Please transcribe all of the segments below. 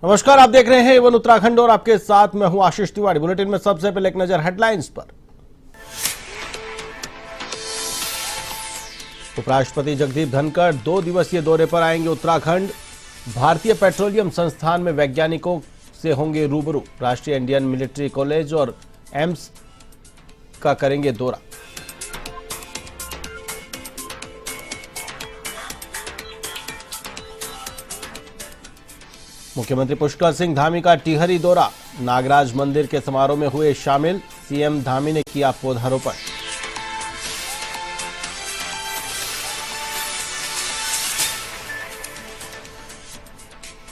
नमस्कार, आप देख रहे हैं एवन उत्तराखंड और आपके साथ मैं हूं आशीष तिवारी। बुलेटिन में सबसे पहले एक नजर हेडलाइंस पर। उपराष्ट्रपति जगदीप धनखड़ 2 दिवसीय दौरे पर आएंगे उत्तराखंड। भारतीय पेट्रोलियम संस्थान में वैज्ञानिकों से होंगे रूबरू। राष्ट्रीय इंडियन मिलिट्री कॉलेज और एम्स का करेंगे दौरा। मुख्यमंत्री पुष्कर सिंह धामी का टिहरी दौरा। नागराज मंदिर के समारोह में हुए शामिल। सीएम धामी ने किया पौधारोपण।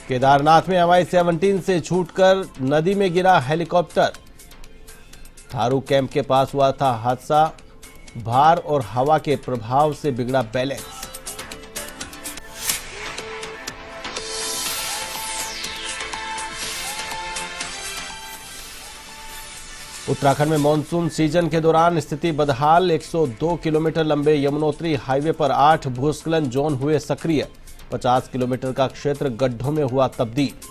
केदारनाथ में MI-17 से छूटकर नदी में गिरा हेलीकॉप्टर। थारू कैंप के पास हुआ था हादसा। भार और हवा के प्रभाव से बिगड़ा बैलेंस। उत्तराखंड में मानसून सीजन के दौरान स्थिति बदहाल। 102 किलोमीटर लंबे यमुनोत्री हाईवे पर 8 भूस्खलन जोन हुए सक्रिय। 50 किलोमीटर का क्षेत्र गड्ढों में हुआ तब्दील।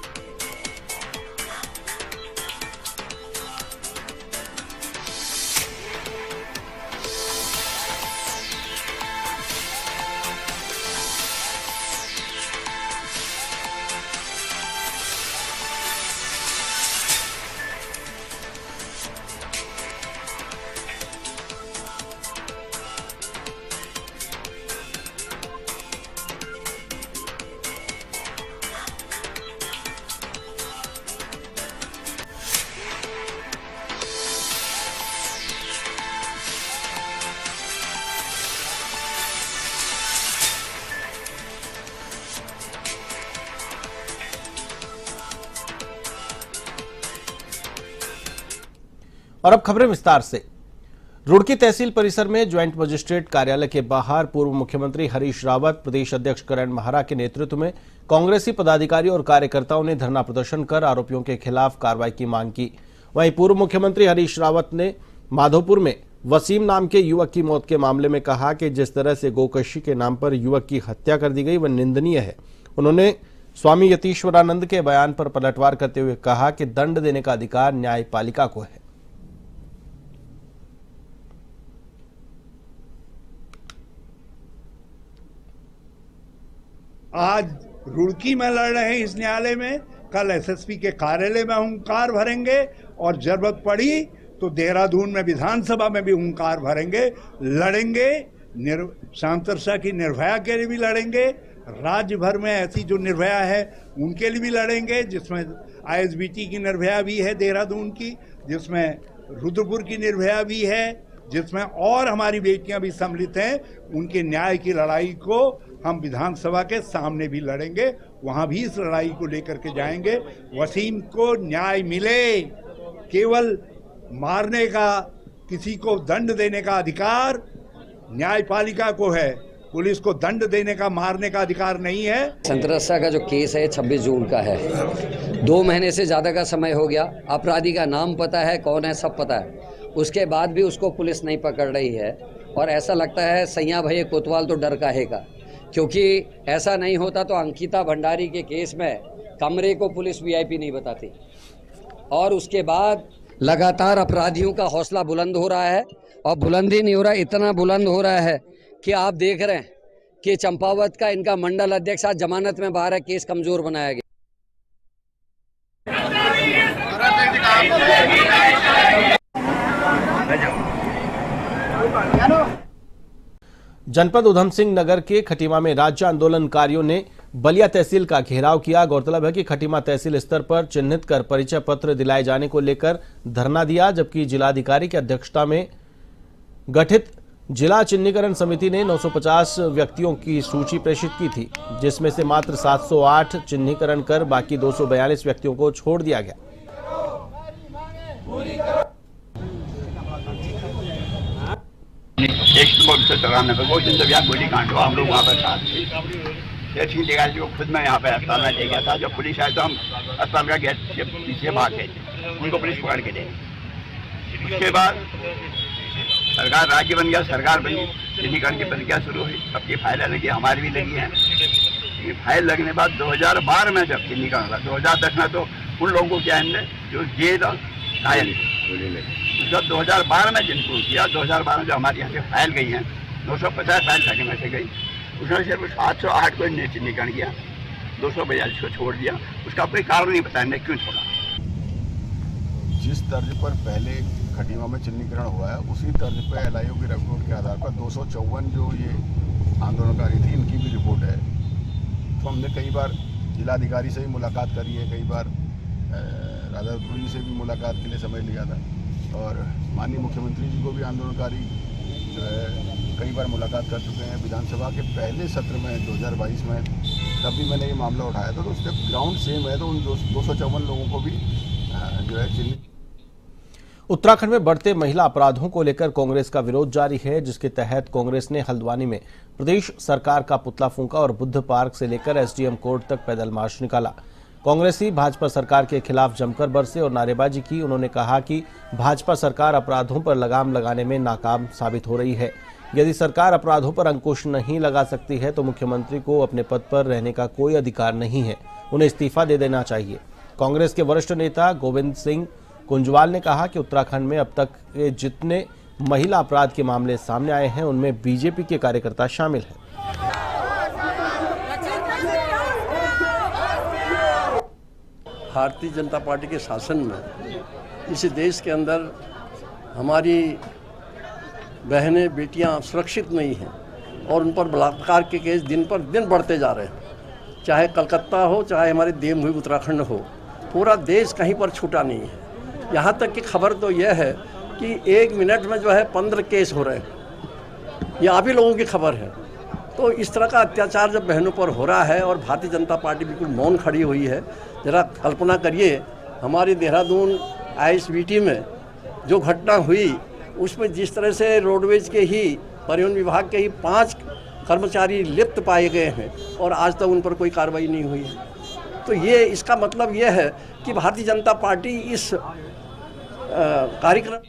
और अब खबरें विस्तार से। रुड़की तहसील परिसर में ज्वाइंट मजिस्ट्रेट कार्यालय के बाहर पूर्व मुख्यमंत्री हरीश रावत, प्रदेश अध्यक्ष करण महारा के नेतृत्व में कांग्रेसी पदाधिकारी और कार्यकर्ताओं ने धरना प्रदर्शन कर आरोपियों के खिलाफ कार्रवाई की मांग की। वहीं पूर्व मुख्यमंत्री हरीश रावत ने माधोपुर में वसीम नाम के युवक की मौत के मामले में कहा कि जिस तरह से गोकशी के नाम पर युवक की हत्या कर दी गई वह निंदनीय है। उन्होंने स्वामी यतीश्वरानंद के बयान पर पलटवार करते हुए कहा कि दंड देने का अधिकार न्यायपालिका को है। आज रुड़की में लड़ रहे हैं इस न्यायालय में, कल एसएसपी के कार्यालय में हुंकार भरेंगे और जरूरत पड़ी तो देहरादून में विधानसभा में भी हुंकार भरेंगे, लड़ेंगे। शांतरसा की निर्भया के लिए भी लड़ेंगे, राज्य भर में ऐसी जो निर्भया है उनके लिए भी लड़ेंगे, जिसमें आईएसबीटी की निर्भया भी है देहरादून की, जिसमें रुद्रपुर की निर्भया भी है, जिसमें और हमारी बेटियां भी सम्मिलित हैं। उनके न्याय की लड़ाई को हम विधानसभा के सामने भी लड़ेंगे, वहां भी इस लड़ाई को लेकर के जाएंगे। वसीम को न्याय मिले। केवल मारने का, किसी को दंड देने का अधिकार न्यायपालिका को है, पुलिस को दंड देने का, मारने का अधिकार नहीं है। संतरसा का जो केस है 26 जून का है। 2 महीने से ज़्यादा का समय हो गया। अपराधी का नाम पता है, कौन है, सब पता है। उसके बाद भी उसको पुलिस नहीं पकड़ रही है और ऐसा लगता है सैया भैया कोतवाल तो डर काहेगा, क्योंकि ऐसा नहीं होता तो अंकिता भंडारी के केस में कमरे को पुलिस वीआईपी नहीं बताती। और उसके बाद लगातार अपराधियों का हौसला बुलंद हो रहा है और बुलंद ही नहीं हो रहा, इतना बुलंद हो रहा है कि आप देख रहे हैं कि चंपावत का इनका मंडल अध्यक्ष आज जमानत में बाहर है, केस कमजोर बनाया गया। जनपद उधम सिंह नगर के खटीमा में राज्य आंदोलनकारियों ने बलिया तहसील का घेराव किया। गौरतलब है कि खटीमा तहसील स्तर पर चिन्हित कर परिचय पत्र दिलाए जाने को लेकर धरना दिया, जबकि जिलाधिकारी की अध्यक्षता में गठित जिला चिन्हीकरण समिति ने 950 व्यक्तियों की सूची प्रेषित की थी, जिसमें से मात्र 708 चिन्हीकरण कर बाकी 242 व्यक्तियों को छोड़ दिया गया। गोली कांड हुआ, हम लोग वहाँ पर साथ थे। सिंह देगाल जी को खुद मैं यहाँ पे अस्पताल में ले गया था। जब पुलिस आई तो हम अस्पताल का गेट से पीछे भाग गए थे, उनको पुलिस पकड़ के ले। उसके बाद सरकार राज्य बन गया, सरकार बनी, चिन्हीकरण की प्रक्रिया शुरू हुई, सबकी फाइलें लगी, हमारी भी लगी हैं। ये फाइल लगने के बाद 2012 में जब चिन्हीकरण हुआ, 2010 में तो उन लोगों को क्या हमने जो ये घायल जब 2012 में जिनको किया, 2012 में जो हमारे यहाँ से फाइल गई हैं 250 फाइल लगे में से गई, उसने सिर्फ 708 को चिन्हीकरण किया, 242 को छोड़ दिया। उसका कोई कारण नहीं बताया क्यों छोड़ा। जिस तर्ज पर पहले खटीमा में चिन्हीकरण हुआ है उसी तर्ज पर एलआईओ की रिपोर्ट के आधार पर 254 जो ये आंदोलनकारी थी इनकी भी रिपोर्ट है। तो हमने कई बार जिलाधिकारी से भी मुलाकात करी है, कई बार राधापुरी जी से भी मुलाकात के लिए समय लिया था और माननीय मुख्यमंत्री जी को भी आंदोलनकारी जो है कई बार मुलाकात कर चुके हैं। विधानसभा के पहले सत्र में 2022 में तब भी मैंने ये मामला उठाया था, तो उसके ग्राउंड सेम है, तो उन 254 लोगों को भी जो है चिन्हित। उत्तराखंड में बढ़ते महिला अपराधों को लेकर कांग्रेस का विरोध जारी है, जिसके तहत कांग्रेस ने हल्द्वानी में प्रदेश सरकार का पुतला फूंका और बुद्ध पार्क से लेकर एसडीएम कोर्ट तक पैदल मार्च निकाला। कांग्रेसी भाजपा सरकार के खिलाफ जमकर बरसे और नारेबाजी की। उन्होंने कहा कि भाजपा सरकार अपराधों पर लगाम लगाने में नाकाम साबित हो रही है। यदि सरकार अपराधों पर अंकुश नहीं लगा सकती है तो मुख्यमंत्री को अपने पद पर रहने का कोई अधिकार नहीं है, उन्हें इस्तीफा दे देना चाहिए। कांग्रेस के वरिष्ठ नेता गोविंद सिंह कुंजवाल ने कहा कि उत्तराखंड में अब तक के जितने महिला अपराध के मामले सामने आए हैं उनमें बीजेपी के कार्यकर्ता शामिल हैं। भारतीय जनता पार्टी के शासन में इस देश के अंदर हमारी बहनें बेटियां सुरक्षित नहीं हैं और उन पर बलात्कार के केस दिन पर दिन बढ़ते जा रहे हैं। चाहे कलकत्ता हो, चाहे हमारे देवभूमि उत्तराखंड हो, पूरा देश कहीं पर छूटा नहीं है। यहाँ तक की खबर तो यह है कि 1 मिनट में जो है 15 केस हो रहे हैं। ये आप ही लोगों की खबर है। तो इस तरह का अत्याचार जब बहनों पर हो रहा है और भारतीय जनता पार्टी बिल्कुल मौन खड़ी हुई है, ज़रा कल्पना करिए हमारी देहरादून आईएसबीटी में जो घटना हुई उसमें जिस तरह से रोडवेज के ही परिवहन विभाग के ही 5 कर्मचारी लिप्त पाए गए हैं और आज तक उन पर कोई कार्रवाई नहीं हुई है। तो ये इसका मतलब ये है कि भारतीय जनता पार्टी इस कार्यक्रम।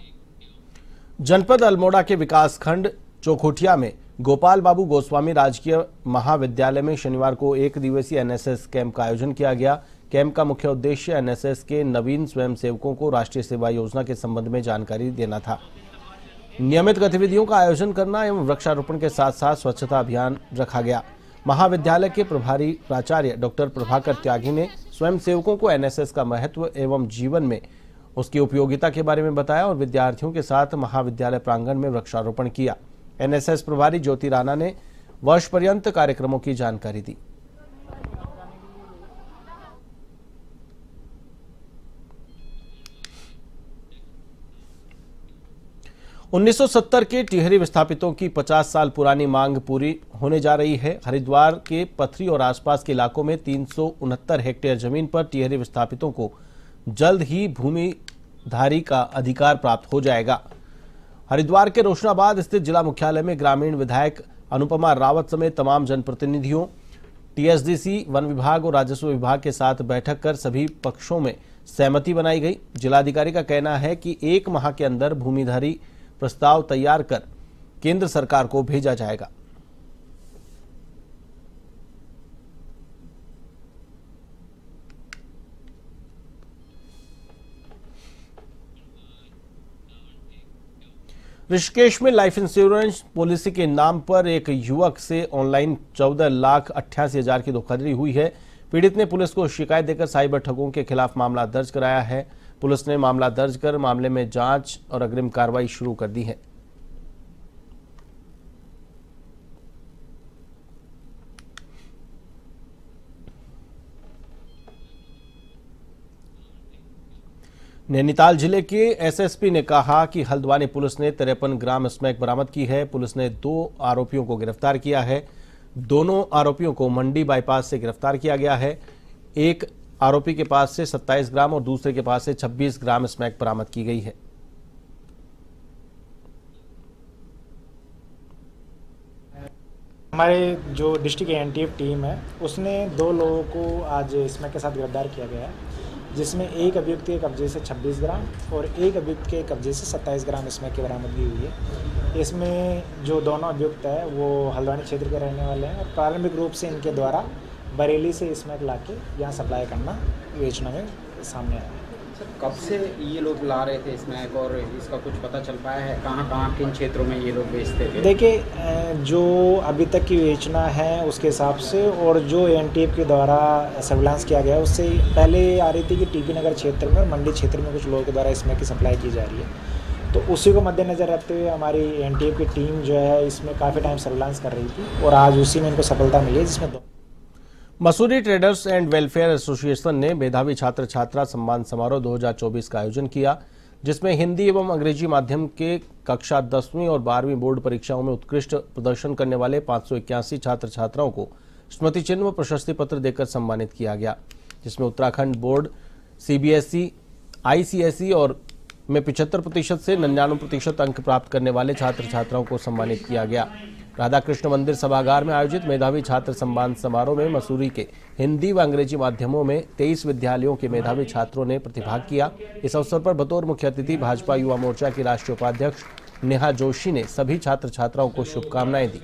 जनपद अल्मोड़ा के विकासखंड चौखुटिया में गोपाल बाबू गोस्वामी राजकीय महाविद्यालय में शनिवार को 1 दिवसीय एनएसएस कैंप का आयोजन किया गया। कैंप का मुख्य उद्देश्य एनएसएस के नवीन स्वयंसेवकों को राष्ट्रीय सेवा योजना के संबंध में जानकारी देना था। नियमित गतिविधियों का आयोजन करना एवं वृक्षारोपण के साथ साथ स्वच्छता अभियान रखा गया। महाविद्यालय के प्रभारी प्राचार्य डॉक्टर प्रभाकर त्यागी ने स्वयंसेवकों को एनएसएस का महत्व एवं जीवन में उसकी उपयोगिता के बारे में बताया और विद्यार्थियों के साथ महाविद्यालय प्रांगण में वृक्षारोपण किया। एनएसएस प्रभारी ज्योति राणा ने वर्ष पर्यंत कार्यक्रमों की जानकारी दी। उन्नीस सौ 1970 के टिहरी विस्थापितों की 50 साल पुरानी मांग पूरी होने जा रही है। हरिद्वार के पथरी और आसपास के इलाकों में 369 हेक्टेयर जमीन पर टिहरी विस्थापितों को जल्द ही भूमिधारी का अधिकार प्राप्त हो जाएगा। हरिद्वार के रोशनाबाद स्थित जिला मुख्यालय में ग्रामीण विधायक अनुपमा रावत समेत तमाम जनप्रतिनिधियों, टीएसडीसी, वन विभाग और राजस्व विभाग के साथ बैठक कर सभी पक्षों में सहमति बनाई गई। जिलाधिकारी का कहना है कि 1 माह के अंदर भूमिधारी प्रस्ताव तैयार कर केंद्र सरकार को भेजा जाएगा। ऋषिकेश में लाइफ इंश्योरेंस पॉलिसी के नाम पर एक युवक से ऑनलाइन 14,88,000 की धोखाधड़ी हुई है। पीड़ित ने पुलिस को शिकायत देकर साइबर ठगों के खिलाफ मामला दर्ज कराया है। पुलिस ने मामला दर्ज कर मामले में जांच और अग्रिम कार्रवाई शुरू कर दी है। नैनीताल जिले के एसएसपी ने कहा कि हल्द्वानी पुलिस ने 53 ग्राम स्मैक बरामद की है। पुलिस ने 2 आरोपियों को गिरफ्तार किया है। दोनों आरोपियों को मंडी बाईपास से गिरफ्तार किया गया है। एक आरोपी के पास से 27 ग्राम और दूसरे के पास से 26 ग्राम स्मैक बरामद की गई है। हमारे जो डिस्ट्रिक्ट एनटीएफ टीम है उसने 2 लोगों को आज स्मैक के साथ गिरफ्तार किया गया है, जिसमें एक अभियुक्त के कब्जे से 26 ग्राम और एक अभियुक्त के कब्जे से 27 ग्राम स्मैक की बरामदगी हुई है। इसमें जो दोनों अभियुक्त है वो हल्द्वानी क्षेत्र के रहने वाले हैं और प्रारंभिक रूप से इनके द्वारा बरेली से स्मैक ला के यहाँ सप्लाई करना बेचना में सामने आया। कब से ये लोग ला रहे थे स्मैक और इसका कुछ पता चल पाया है कहाँ कहाँ किन क्षेत्रों में ये लोग बेचते थे? देखिए, जो अभी तक की बेचना है उसके हिसाब से और जो एनटीएफ के द्वारा सर्विलांस किया गया उससे पहले आ रही थी कि टीपी नगर क्षेत्र में और मंडी क्षेत्र में कुछ लोगों के द्वारा स्मैक की सप्लाई की जा रही है। तो उसी को मद्देनज़र रखते हुए हमारी एनटीएफ की टीम जो है इसमें काफ़ी टाइम सर्विलांस कर रही थी और आज उसी में इनको सफलता मिली है, जिसमें Mussoorie traders and welfare association ने मेधावी छात्र छात्रा सम्मान समारोह 2024 का आयोजन किया, जिसमें हिंदी एवं अंग्रेजी माध्यम के कक्षा 10वीं और 12वीं बोर्ड परीक्षाओं में उत्कृष्ट प्रदर्शन करने वाले 581 छात्र छात्राओं को स्मृति चिन्ह व प्रशस्ति पत्र देकर सम्मानित किया गया, जिसमें उत्तराखंड बोर्ड, सीबीएसई, आईसीएसई और में 75% से 99% अंक प्राप्त करने वाले छात्र छात्राओं को सम्मानित किया गया। राधा कृष्ण मंदिर सभागार में आयोजित मेधावी छात्र सम्मान समारोह में मसूरी के हिंदी व अंग्रेजी माध्यमों में 23 विद्यालयों के मेधावी छात्रों ने प्रतिभाग किया। इस अवसर पर बतौर मुख्य अतिथि भाजपा युवा मोर्चा की राष्ट्रीय उपाध्यक्ष नेहा जोशी ने सभी छात्र छात्राओं को शुभकामनाएं दी।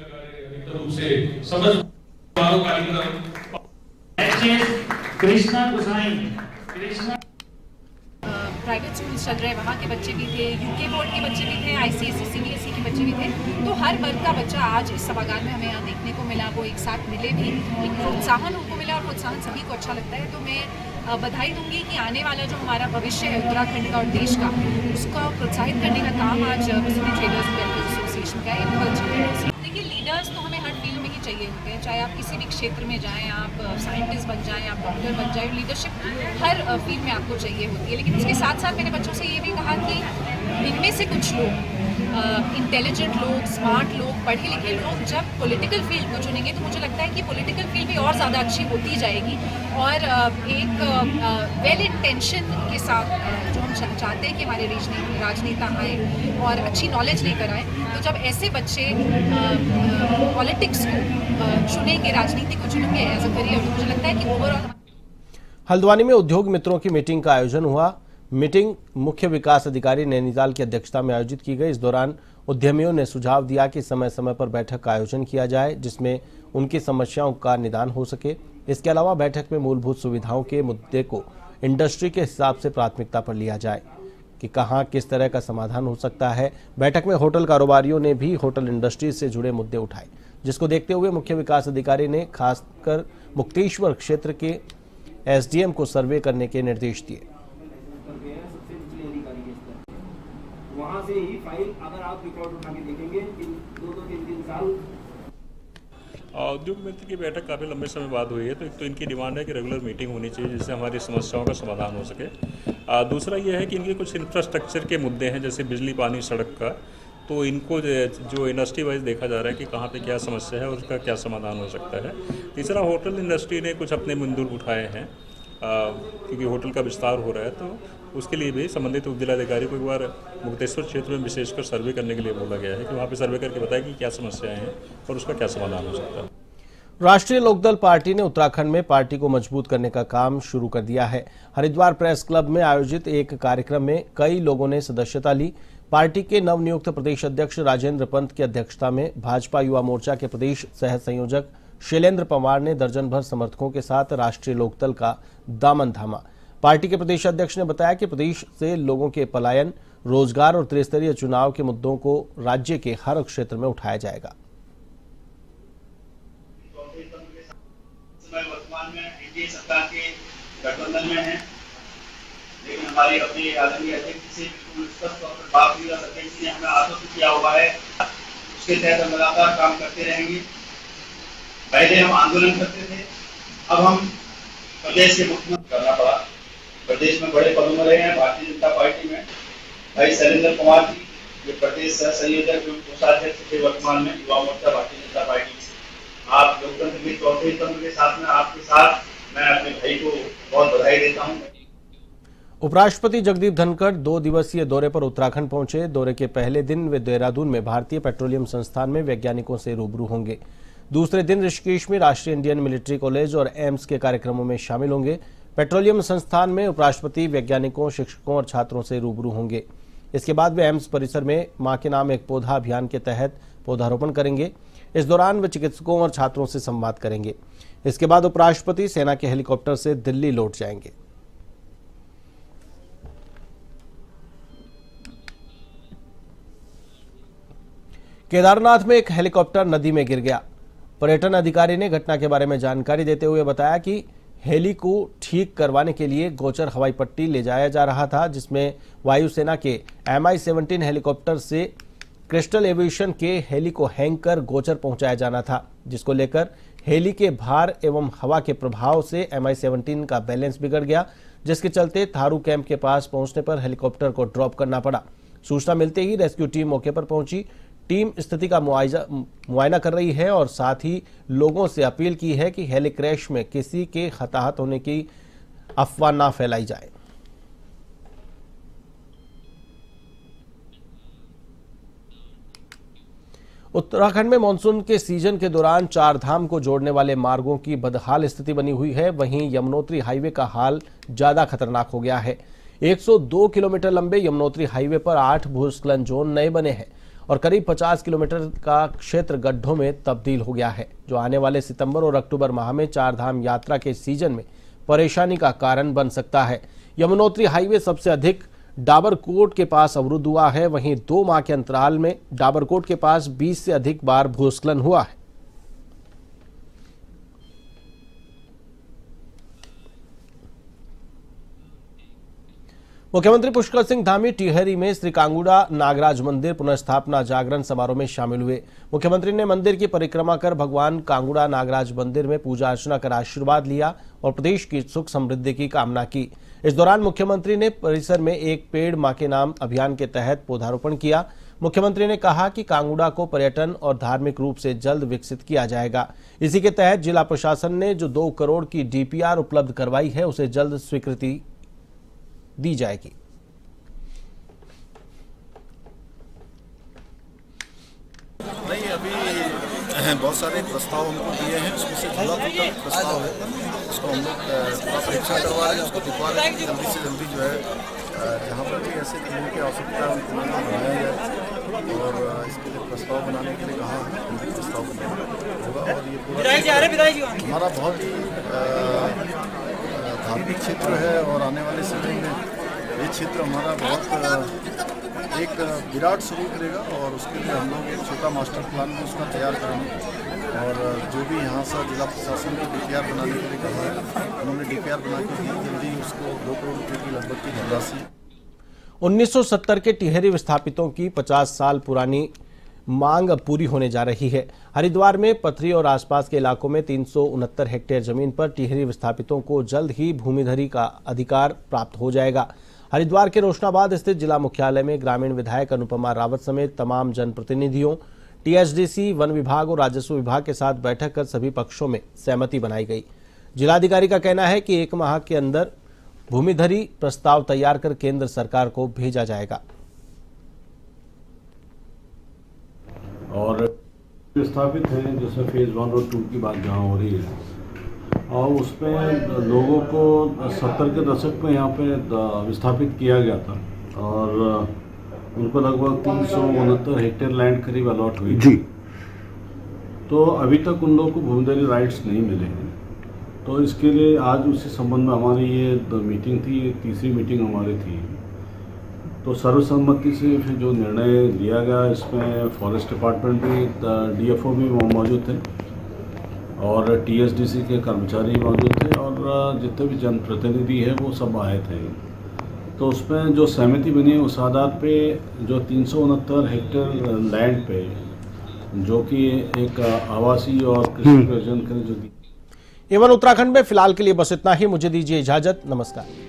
प्राइवेट स्कूल चल रहे हैं, वहाँ के बच्चे भी थे, यूके बोर्ड के बच्चे भी थे, आईसीएसई सीबीएसई के बच्चे भी थे। तो हर वर्ग का बच्चा आज इस सभागार में हमें यहाँ देखने को मिला, वो एक साथ मिले भी, एक प्रोत्साहन उनको मिला और प्रोत्साहन सभी को अच्छा लगता है। तो मैं बधाई दूंगी कि आने वाला जो हमारा भविष्य है उत्तराखंड का और देश का, उसको प्रोत्साहित करने का काम आज मसूरी ट्रेडर्स वेलफेयर एसोसिएशन का है। बहुत अच्छा है। देखिए, लीडर्स तो हमें हर फील्ड में ही चाहिए होते हैं, चाहे आप किसी भी क्षेत्र में जाएँ, आप साइंटिस्ट बन जाएँ, आप डॉक्टर बन जाए, लीडरशिप हर फील्ड में आपको चाहिए होती है। लेकिन उसके साथ साथ मैंने बच्चों से ये भी कहा कि इनमें से कुछ लोग इंटेलिजेंट लोग, स्मार्ट लोग, पढ़े लिखे लोग जब पॉलिटिकल फील्ड को चुनेंगे तो मुझे लगता है कि पॉलिटिकल फील्ड भी और ज़्यादा अच्छी होती जाएगी। और एक वेल इंटेंशन के साथ जो हम चाहते हैं कि हमारे राजनेता आए और अच्छी नॉलेज लेकर आए, तो जब ऐसे बच्चे पॉलिटिक्स को चुनेंगे, राजनीति को चुनेंगे एज अ करियर, तो मुझे लगता है कि ओवरऑल। हल्द्वानी में उद्योग मित्रों की मीटिंग का आयोजन हुआ। मीटिंग मुख्य विकास अधिकारी नैनीताल की अध्यक्षता में आयोजित की गई। इस दौरान उद्यमियों ने सुझाव दिया कि समय समय पर बैठक का आयोजन किया जाए, जिसमें उनकी समस्याओं का निदान हो सके। इसके अलावा बैठक में मूलभूत सुविधाओं के मुद्दे को इंडस्ट्री के हिसाब से प्राथमिकता पर लिया जाए कि कहां किस तरह का समाधान हो सकता है। बैठक में होटल कारोबारियों ने भी होटल इंडस्ट्री से जुड़े मुद्दे उठाए, जिसको देखते हुए मुख्य विकास अधिकारी ने खासकर मुक्तेश्वर क्षेत्र के एसडीएम को सर्वे करने के निर्देश दिए। वहाँ से ही फाइल अगर आप रिकॉर्ड उठा के देखेंगे 2-3 साल। उद्योग मित्र की बैठक काफ़ी लंबे समय बाद हुई है, तो एक तो इनकी डिमांड है कि रेगुलर मीटिंग होनी चाहिए जिससे हमारी समस्याओं का समाधान हो सके। दूसरा ये है कि इनके कुछ इंफ्रास्ट्रक्चर के मुद्दे हैं, जैसे बिजली, पानी, सड़क का, तो इनको जो इंडस्ट्री वाइज देखा जा रहा है कि कहाँ पे क्या समस्या है और उसका क्या समाधान हो सकता है। तीसरा, होटल इंडस्ट्री ने कुछ अपने मुद्दे उठाए हैं क्योंकि होटल का विस्तार हो रहा है, तो उसके लिए भी संबंधित उप जिलाधिकारी को एक बार मुक्तेश्वर क्षेत्र में विशेषकर सर्वे करने के लिए बोला गया है कि वहाँ पे सर्वे करके बताए कि क्या समस्याएं हैं और उसका क्या समाधान हो सकता है। राष्ट्रीय लोकदल पार्टी ने उत्तराखंड में पार्टी को मजबूत करने का काम शुरू कर दिया है। हरिद्वार प्रेस क्लब में आयोजित एक कार्यक्रम में कई लोगों ने सदस्यता ली। पार्टी के नवनियुक्त प्रदेश अध्यक्ष राजेंद्र पंत की अध्यक्षता में भाजपा युवा मोर्चा के प्रदेश सह संयोजक शैलेंद्र पवार ने दर्जन भर समर्थकों के साथ राष्ट्रीय लोकदल का दामन थामा। पार्टी के प्रदेश अध्यक्ष ने बताया कि प्रदेश से लोगों के पलायन, रोजगार और त्रिस्तरीय चुनाव के मुद्दों को राज्य के हर क्षेत्र में उठाया जाएगा। वर्तमान में एनडीए सरकार के गठबंधन में है, लेकिन हमारी अपनी आदरणीय अध्यक्ष से बिल्कुल स्पष्ट तौर पर बात हुई और अध्यक्ष ने हमें आश्वस्त किया हुआ है, उसके तहत हम लगातार काम करते रहेंगे। पहले हम आंदोलन करते थे, अब हम प्रदेश के मुख्यमंत्री करना पड़ा। प्रदेश में बड़े पदों में रहे हैं भारतीय जनता पार्टी में भाई शैलेंद्र पवार जी, जो प्रदेश सह संयोजक एवं कोषाध्यक्ष थे वर्तमान में युवा मोर्चा भारतीय जनता पार्टी। आप लोकतंत्र के चौथे तंत्र के साथ में आपके साथ मैं अपने भाई को बहुत बधाई देता हूँ। उपराष्ट्रपति जगदीप धनखड़ 2 दिवसीय दौरे पर उत्तराखंड पहुंचे। दौरे के पहले दिन वे देहरादून में भारतीय पेट्रोलियम संस्थान में वैज्ञानिकों से रूबरू होंगे। दूसरे दिन ऋषिकेश में राष्ट्रीय इंडियन मिलिट्री कॉलेज और एम्स के कार्यक्रमों में शामिल होंगे। पेट्रोलियम संस्थान में उपराष्ट्रपति वैज्ञानिकों, शिक्षकों और छात्रों से रूबरू होंगे। इसके बाद वे एम्स परिसर में मां के नाम एक पौधा अभियान के तहत पौधारोपण करेंगे। इस दौरान वे चिकित्सकों और छात्रों से संवाद करेंगे। इसके बाद उपराष्ट्रपति सेना के हेलीकॉप्टर से दिल्ली लौट जाएंगे। केदारनाथ में एक हेलीकॉप्टर नदी में गिर गया। पर्यटन अधिकारी ने घटना के बारे में जानकारी देते हुए बताया कि हेली को ठीक करवाने के लिए गोचर हवाई पट्टी ले जाया जा रहा था, जिसमें वायुसेना के MI-17 हेलीकॉप्टर से क्रिस्टल एविएशन के हेली को हैंग कर गोचर पहुंचाया जाना था, जिसको लेकर हेली के भार एवं हवा के प्रभाव से MI-17 का बैलेंस बिगड़ गया, जिसके चलते थारू कैंप के पास पहुंचने पर हेलीकॉप्टर को ड्रॉप करना पड़ा। सूचना मिलते ही रेस्क्यू टीम मौके पर पहुंची। टीम स्थिति का मुआयना कर रही है और साथ ही लोगों से अपील की है कि हेली क्रैश में किसी के हताहत होने की अफवाह ना फैलाई जाए। उत्तराखंड में मानसून के सीजन के दौरान चार धाम को जोड़ने वाले मार्गों की बदहाल स्थिति बनी हुई है। वहीं यमुनोत्री हाईवे का हाल ज्यादा खतरनाक हो गया है। 102 किलोमीटर लंबे यमुनोत्री हाईवे पर 8 भूस्खलन जोन नए बने हैं और करीब 50 किलोमीटर का क्षेत्र गड्ढों में तब्दील हो गया है, जो आने वाले सितंबर और अक्टूबर माह में चार धाम यात्रा के सीजन में परेशानी का कारण बन सकता है। यमुनोत्री हाईवे सबसे अधिक डाबरकोट के पास अवरुद्ध हुआ है। वहीं 2 माह के अंतराल में डाबरकोट के पास 20 से अधिक बार भूस्खलन हुआ है। मुख्यमंत्री पुष्कर सिंह धामी टिहरी में श्री कांगूड़ा नागराज मंदिर पुनर्स्थापना जागरण समारोह में शामिल हुए। मुख्यमंत्री ने मंदिर की परिक्रमा कर भगवान कांगूड़ा नागराज मंदिर में पूजा अर्चना कर आशीर्वाद लिया और प्रदेश की सुख समृद्धि की कामना की। इस दौरान मुख्यमंत्री ने परिसर में एक पेड़ मां के नाम अभियान के तहत पौधारोपण किया। मुख्यमंत्री ने कहा कि कांगूड़ा को पर्यटन और धार्मिक रूप से जल्द विकसित किया जाएगा। इसी के तहत जिला प्रशासन ने जो 2 करोड़ की DPR उपलब्ध करवाई है, उसे जल्द स्वीकृति दी जाएगी। नहीं, अभी बहुत सारे प्रस्ताव हमको दिए हैं, उसमें से झूला का प्रस्ताव है, उसको हम लोग परीक्षा करवा रहे हैं, उसको दिखवा रहे हैं जल्दी से जल्दी जो है जहाँ पर भी ऐसे खेलने की आवश्यकता है उनको बनाया जाए और इसके लिए प्रस्ताव बनाने के लिए कहा है, प्रस्ताव होगा। और ये पूरा हमारा बहुत ही धार्मिक क्षेत्र है और आने वाले समय में ये क्षेत्र हमारा बहुत एक विराट स्वरूप लेगा और उसके लिए हम लोग एक छोटा मास्टर प्लान भी उसका तैयार करेंगे और जो भी यहाँ से जिला प्रशासन को DPR बनाने के लिए कहा है, उन्होंने DPR बना के दी, जल्दी उसको 2 करोड़ रुपये की लगभग की धनराशि। 1970 के टिहरी विस्थापितों की 50 साल पुरानी मांग पूरी होने जा रही है। हरिद्वार में पथरी और आसपास के इलाकों में 369 हेक्टेयर जमीन पर टिहरी विस्थापितों को जल्द ही भूमिधरी का अधिकार प्राप्त हो जाएगा। हरिद्वार के रोशनाबाद स्थित जिला मुख्यालय में ग्रामीण विधायक अनुपमा रावत समेत तमाम जनप्रतिनिधियों, TSDC, वन विभाग और राजस्व विभाग के साथ बैठक कर सभी पक्षों में सहमति बनाई गई। जिलाधिकारी का कहना है कि 1 माह के अंदर भूमिधरी प्रस्ताव तैयार कर केंद्र सरकार को भेजा जाएगा। और विस्थापित हैं, जैसे फेज 1 और 2 की बात जहाँ हो रही है और उसमें लोगों को 70 के दशक में यहाँ पे विस्थापित किया गया था और उनको लगभग 369 हेक्टेयर लैंड करीब अलॉट हुई जी। तो अभी तक उन लोगों को भूमिधरी राइट्स नहीं मिले हैं। तो इसके लिए आज उसी संबंध में हमारी ये मीटिंग थी, तीसरी मीटिंग हमारी थी। तो सर्वसम्मति से फिर जो निर्णय लिया गया, इसमें फॉरेस्ट डिपार्टमेंट भी, DFO भी मौजूद थे और TSDC के कर्मचारी मौजूद थे और जितने भी जनप्रतिनिधि हैं वो सब आए थे। तो उसमें जो सहमति बनी है उस आधार पे जो 369 हेक्टेयर लैंड पे जो कि एक आवासीय और कृषि प्रयोजन के जो एवं उत्तराखंड में फिलहाल के लिए बस इतना ही। मुझे दीजिए इजाजत। नमस्कार।